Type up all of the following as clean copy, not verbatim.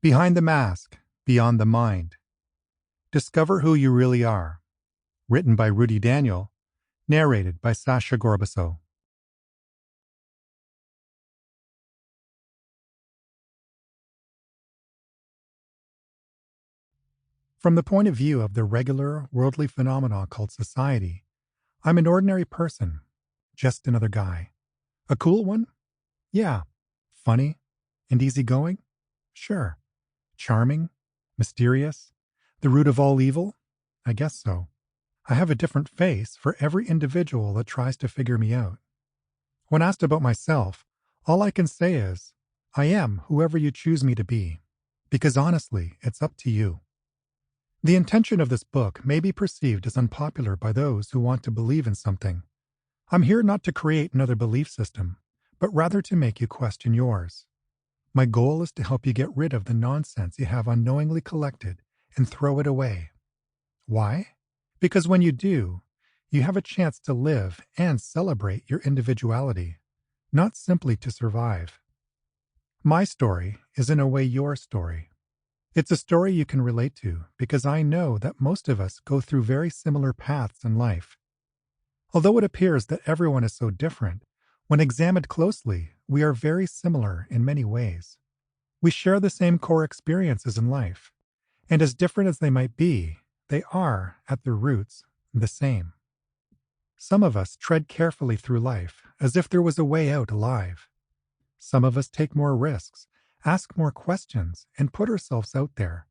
Behind the Mask, Beyond the Mind. Discover Who You Really Are. Written by Rudy Daniel. Narrated by Sasha Gorbasew. From the point of view of the regular, worldly phenomena called society, I'm an ordinary person, just another guy. A cool one? Yeah. Funny and easygoing? Sure. Charming? Mysterious? The root of all evil? I guess so. I have a different face for every individual that tries to figure me out. When asked about myself, all I can say is, I am whoever you choose me to be, because honestly, it's up to you. The intention of this book may be perceived as unpopular by those who want to believe in something. I'm here not to create another belief system, but rather to make you question yours. My goal is to help you get rid of the nonsense you have unknowingly collected and throw it away. Why? Because when you do, you have a chance to live and celebrate your individuality, not simply to survive. My story is in a way your story. It's a story you can relate to because I know that most of us go through very similar paths in life. Although it appears that everyone is so different, when examined closely, we are very similar in many ways. We share the same core experiences in life, and as different as they might be, they are, at their roots, the same. Some of us tread carefully through life as if there was a way out alive. Some of us take more risks, ask more questions, and put ourselves out there.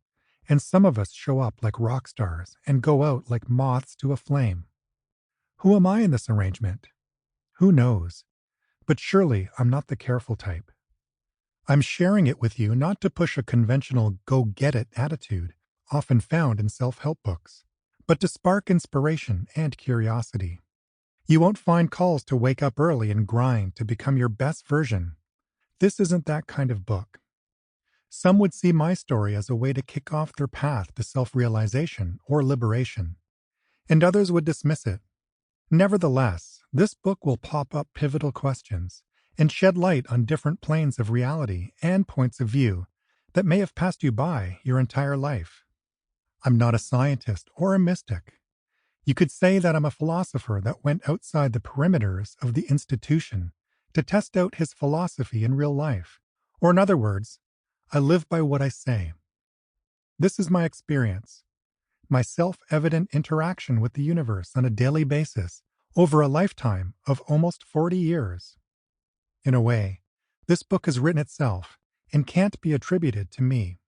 And some of us show up like rock stars and go out like moths to a flame. Who am I in this arrangement? Who knows? But surely I'm not the careful type. I'm sharing it with you not to push a conventional go-get-it attitude often found in self-help books, but to spark inspiration and curiosity. You won't find calls to wake up early and grind to become your best version. This isn't that kind of book. Some would see my story as a way to kick off their path to self-realization or liberation, and others would dismiss it. Nevertheless, this book will pop up pivotal questions and shed light on different planes of reality and points of view that may have passed you by your entire life. I'm not a scientist or a mystic. You could say that I'm a philosopher that went outside the perimeters of the institution to test out his philosophy in real life. Or in other words, I live by what I say. This is my experience, my self-evident interaction with the universe on a daily basis over a lifetime of almost 40 years. In a way, this book has written itself and can't be attributed to me.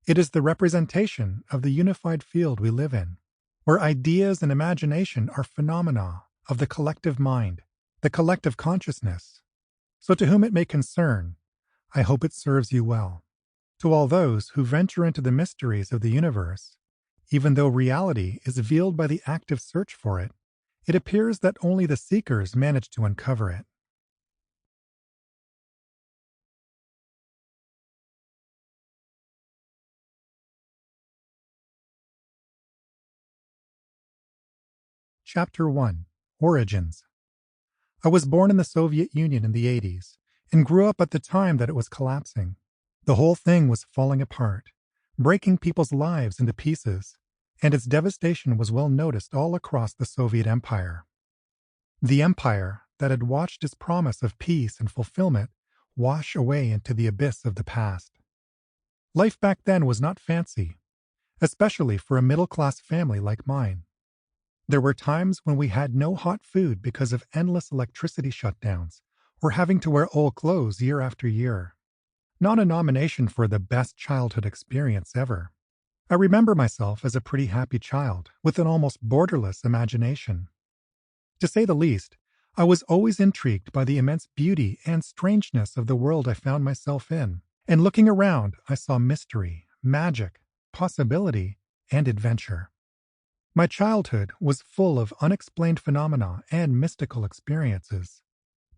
It is the representation of the unified field we live in, where ideas and imagination are phenomena of the collective mind, the collective consciousness. So to whom it may concern, I hope it serves you well. To all those who venture into the mysteries of the universe, even though reality is veiled by the active search for it, it appears that only the seekers manage to uncover it. Chapter 1. Origins. I was born in the Soviet Union in the 80s and grew up at the time that it was collapsing. The whole thing was falling apart, breaking people's lives into pieces, and its devastation was well noticed all across the Soviet Empire. The empire that had watched its promise of peace and fulfillment wash away into the abyss of the past. Life back then was not fancy, especially for a middle-class family like mine. There were times when we had no hot food because of endless electricity shutdowns or having to wear old clothes year after year. Not a nomination for the best childhood experience ever. I remember myself as a pretty happy child with an almost borderless imagination. To say the least, I was always intrigued by the immense beauty and strangeness of the world I found myself in, and looking around, I saw mystery, magic, possibility, and adventure. My childhood was full of unexplained phenomena and mystical experiences.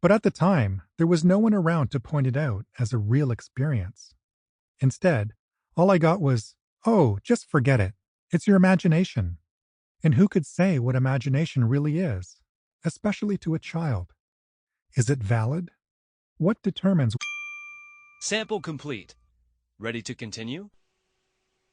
But at the time, there was no one around to point it out as a real experience. Instead, all I got was, "Oh, just forget it. It's your imagination." And who could say what imagination really is, especially to a child? Is it valid? What determines... Sample complete. Ready to continue?